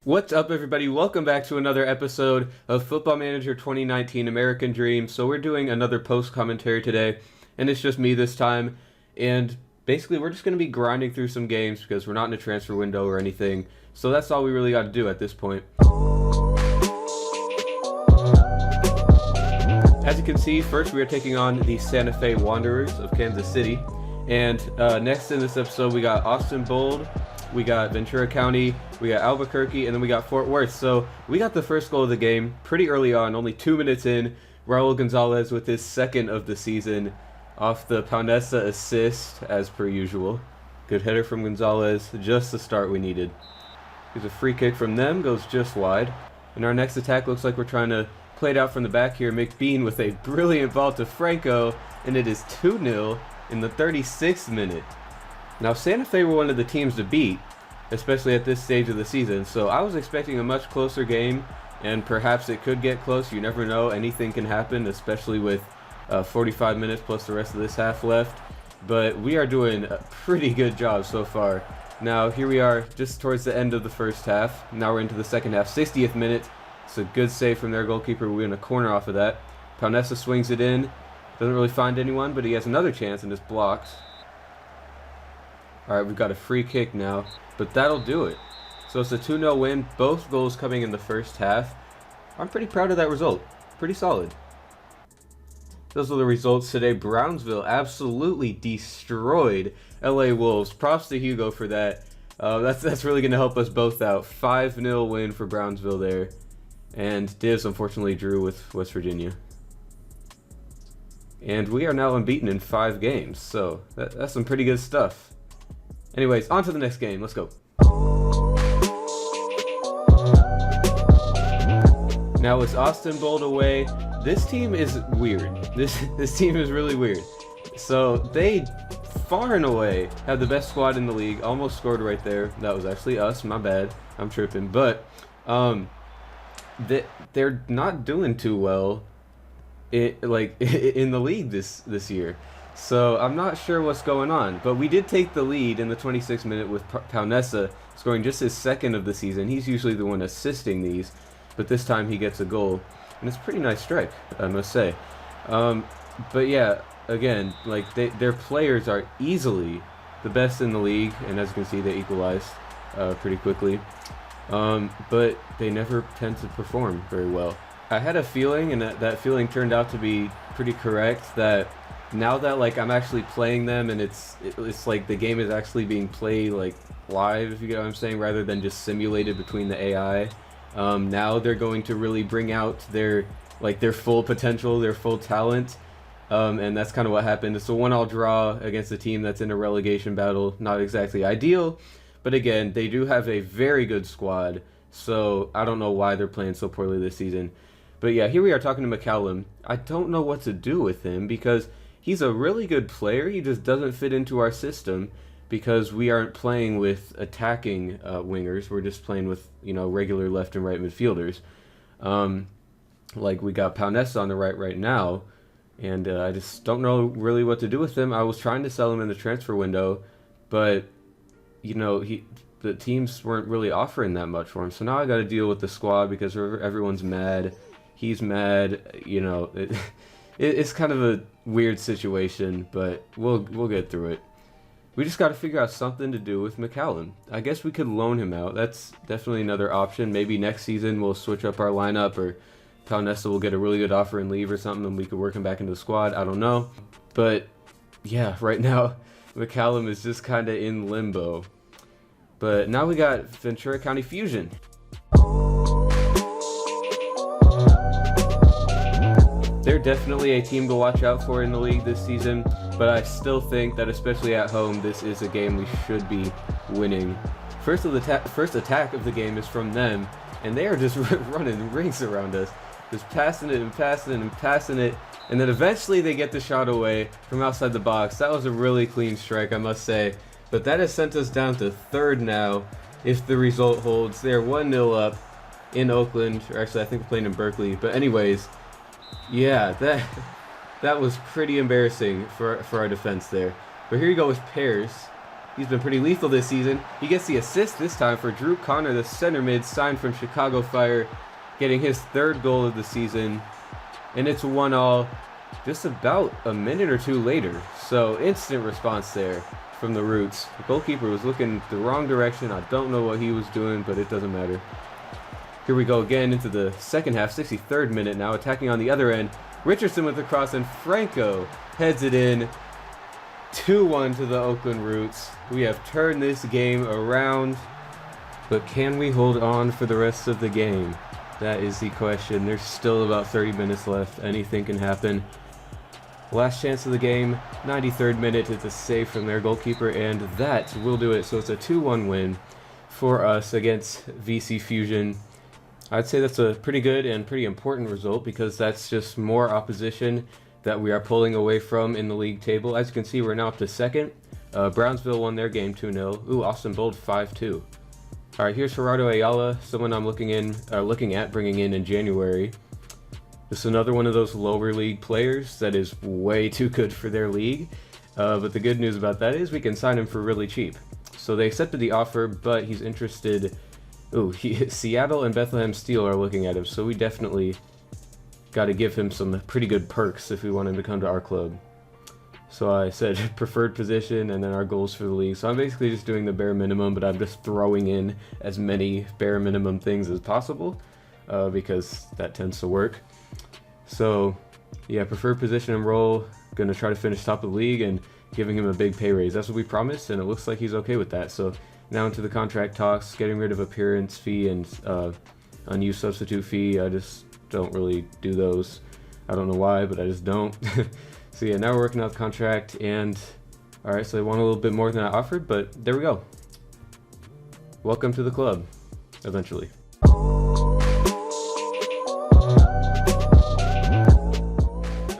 What's up, everybody? Welcome back to another episode of Football Manager 2019 American Dream. So we're doing another post commentary today, and it's just me this time. And basically, we're just going to be grinding through some games because we're not in a transfer window or anything. So that's all we really got to do at this point. As you can see, first we are taking on the Santa Fe Wanderers of Kansas City. And next in this episode, we got Austin Bold, we got Ventura County, we got Albuquerque, and then we got Fort Worth. So we got the first goal of the game pretty early on, only 2 minutes in. Raul Gonzalez with his second of the season off the Paunesa assist, as per usual. Good header from Gonzalez, just the start we needed. Here's a free kick from them, goes just wide. And our next attack looks like we're trying to play it out from the back here. McBean with a brilliant ball to Franco, and it is 2-0 in the 36th minute. Now, Santa Fe were one of the teams to beat, especially at this stage of the season, so I was expecting a much closer game, and perhaps it could get close. You never know. Anything can happen, especially with 45 minutes plus the rest of this half left. But we are doing a pretty good job so far. Now, here we are just towards the end of the first half. Now we're into the second half, 60th minute. It's a good save from their goalkeeper. We win a corner off of that. Paunesa swings it in. Doesn't really find anyone, but he has another chance and just blocks. Alright, we've got a free kick now, but that'll do it. So it's a 2-0 win, both goals coming in the first half. I'm pretty proud of that result. Pretty solid. Those are the results today. Brownsville absolutely destroyed LA Wolves. Props to Hugo for that. That's really going to help us both out. 5-0 win for Brownsville there. And Divs unfortunately drew with West Virginia. And we are now unbeaten in 5 games, so that's some pretty good stuff. Anyways, on to the next game. Let's go. Now it's Austin Bold away. This team is weird. This team is really weird. So they far and away have the best squad in the league. Almost scored right there. That was actually us. My bad. I'm tripping. But they're not doing too well in the league this year. So I'm not sure what's going on, but we did take the lead in the 26th minute with Paunesa scoring just his second of the season. He's usually the one assisting these, but this time he gets a goal, and it's a pretty nice strike, I must say. But yeah, again, like their players are easily the best in the league, and as you can see, they equalized pretty quickly. But they never tend to perform very well. I had a feeling, and that feeling turned out to be pretty correct, that now that I'm actually playing them and it's like the game is actually being played live, if you get what I'm saying, rather than just simulated between the AI. Now they're going to really bring out their full potential, their full talent, and that's kind of what happened. It's a 1-1 draw against a team that's in a relegation battle. Not exactly ideal, but again, they do have a very good squad, so I don't know why they're playing so poorly this season. But yeah, here we are talking to McCallum. I don't know what to do with him because he's a really good player. He just doesn't fit into our system because we aren't playing with attacking wingers. We're just playing with, regular left and right midfielders. We got Paunesa on the right now, and I just don't know really what to do with him. I was trying to sell him in the transfer window, but, the teams weren't really offering that much for him. So now I got to deal with the squad because everyone's mad. He's mad, it's kind of a weird situation, but we'll get through it. We just got to figure out something to do with McCallum. I guess we could loan him out. That's definitely another option. Maybe next season we'll switch up our lineup, or Paunesa will get a really good offer and leave or something, and we could work him back into the squad. I don't know. But yeah, right now McCallum is just kind of in limbo. But now we got Ventura County Fusion. They're definitely a team to watch out for in the league this season, but I still think that, especially at home, this is a game we should be winning. First attack of the game is from them, and they are just running rings around us, just passing it and passing it and passing it, and then eventually they get the shot away from outside the box. That was a really clean strike, I must say, but that has sent us down to third now if the result holds. They're 1-0 up in Oakland, or actually I think we're playing in Berkeley, but anyways, yeah, that was pretty embarrassing for our defense there. But here you go with Pears. He's been pretty lethal this season. He gets the assist this time for Drew Connor, the center mid signed from Chicago Fire, getting his 3rd goal of the season. And it's 1-1 just about a minute or two later. So instant response there from the Roots. The goalkeeper was looking the wrong direction. I don't know what he was doing, but it doesn't matter. Here we go again into the second half, 63rd minute now, attacking on the other end. Richardson with the cross, and Franco heads it in. 2-1 to the Oakland Roots. We have turned this game around, but can we hold on for the rest of the game? That is the question. There's still about 30 minutes left. Anything can happen. Last chance of the game, 93rd minute. It's a save from their goalkeeper, and that will do it. So it's a 2-1 win for us against VC Fusion. I'd say that's a pretty good and pretty important result, because that's just more opposition that we are pulling away from in the league table. As you can see, we're now up to 2nd. Brownsville won their game 2-0. Ooh, Austin Bold 5-2. All right, here's Gerardo Ayala, someone I'm looking at bringing in January. Just another one of those lower league players that is way too good for their league. But the good news about that is we can sign him for really cheap. So they accepted the offer, but he's interested. Ooh, Seattle and Bethlehem Steel are looking at him, so we definitely got to give him some pretty good perks if we want him to come to our club. So I said preferred position and then our goals for the league. So I'm basically just doing the bare minimum, but I'm just throwing in as many bare minimum things as possible because that tends to work. So yeah, preferred position and role, gonna try to finish top of the league and giving him a big pay raise. That's what we promised, and it looks like he's okay with that. So now into the contract talks, getting rid of appearance fee and unused substitute fee. I just don't really do those. I don't know why, but I just don't. So yeah, now we're working out the contract, and alright, so they want a little bit more than I offered, but there we go. Welcome to the club, eventually.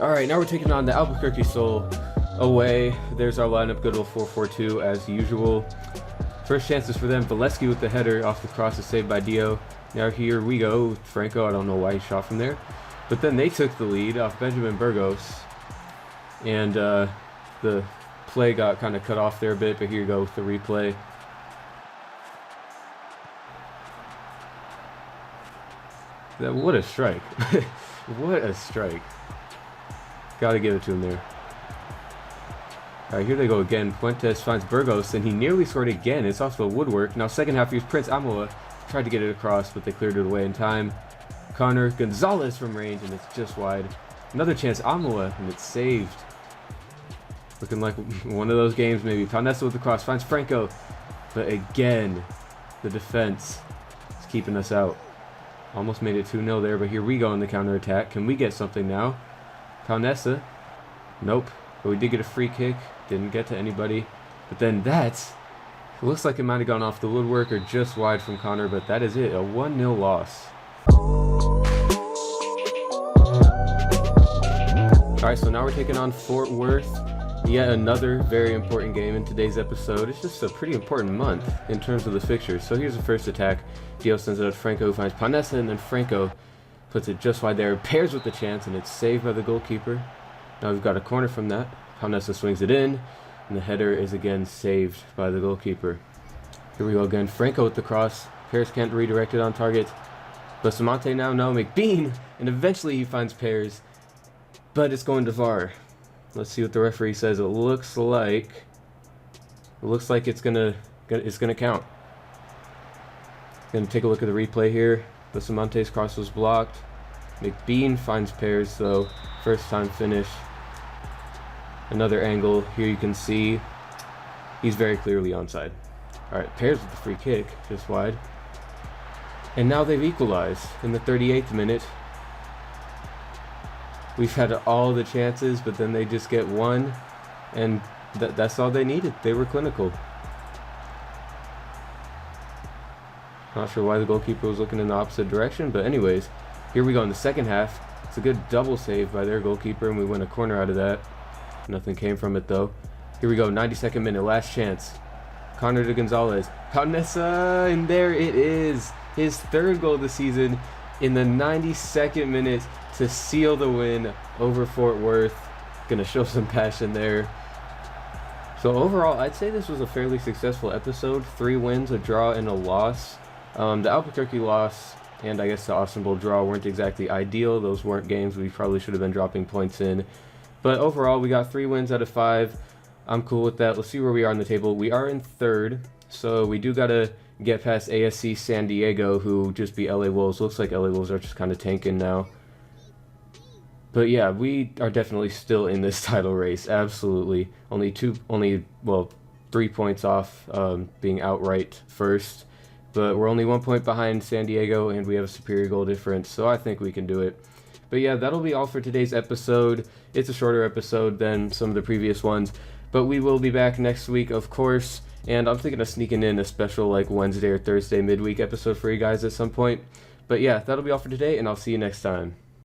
Alright, now we're taking on the Albuquerque Soul away. There's our lineup, good old 4-4-2 as usual. First chances for them. Valesky with the header off the cross is saved by Dio. Now here we go. Franco, I don't know why he shot from there. But then they took the lead off Benjamin Burgos. And the play got kind of cut off there a bit, but here you go with the replay. What a strike. What a strike. Gotta give it to him there. Alright, here they go again. Fuentes finds Burgos, and he nearly scored again. It's off the woodwork. Now second half, here's Prince Amoa. Tried to get it across, but they cleared it away in time. Connor Gonzalez from range, and it's just wide. Another chance, Amoa, and it's saved. Looking like one of those games maybe. Paunessa with the cross, finds Franco. But again, the defense is keeping us out. Almost made it 2-0 there, but here we go in the counterattack. Can we get something now? Paunessa. Nope. But we did get a free kick. Didn't get to anybody. But then it looks like it might have gone off the woodwork or just wide from Connor, but that is it. A 1-0 loss. Alright, so now we're taking on Fort Worth. Yet another very important game in today's episode. It's just a pretty important month in terms of the fixtures. So here's the first attack. Dio sends it out to Franco, who finds Paunessa, and then Franco puts it just wide there. Pairs with the chance, and it's saved by the goalkeeper. Now we've got a corner from that. Paunessa swings it in, and the header is again saved by the goalkeeper. Here we go again. Franco with the cross. Paris can't redirect it on target. Bustamante now, no, McBean, and eventually he finds Paris, but it's going to VAR. Let's see what the referee says. It looks like it's gonna count. Gonna take a look at the replay here. Bustamante's cross was blocked. McBean finds Paris though. First time finish. Another angle. Here you can see he's very clearly onside. Alright, Paris with the free kick, just wide. And now they've equalized in the 38th minute. We've had all the chances, but then they just get one, and that's all they needed. They were clinical. Not sure why the goalkeeper was looking in the opposite direction, but anyways, here we go in the second half. It's a good double save by their goalkeeper, and we win a corner out of that. Nothing came from it, though. Here we go, 92nd minute, last chance. Connor de Gonzalez. Paunessa, and there it is. His third goal of the season in the 92nd minute to seal the win over Fort Worth. Gonna show some passion there. So overall, I'd say this was a fairly successful episode. 3 wins, a draw, and a loss. The Albuquerque loss and I guess the Austin Bowl draw weren't exactly ideal. Those weren't games we probably should have been dropping points in. But overall, we got 3 wins out of 5. I'm cool with that. Let's see where we are on the table. We are in 3rd, so we do got to get past ASC San Diego, who just beat LA Wolves. Looks like LA Wolves are just kind of tanking now. But yeah, we are definitely still in this title race. Absolutely. Only 3 points off being outright first. But we're only 1 point behind San Diego, and we have a superior goal difference, so I think we can do it. But yeah, that'll be all for today's episode. It's a shorter episode than some of the previous ones, but we will be back next week, of course. And I'm thinking of sneaking in a special like Wednesday or Thursday midweek episode for you guys at some point. But yeah, that'll be all for today, and I'll see you next time.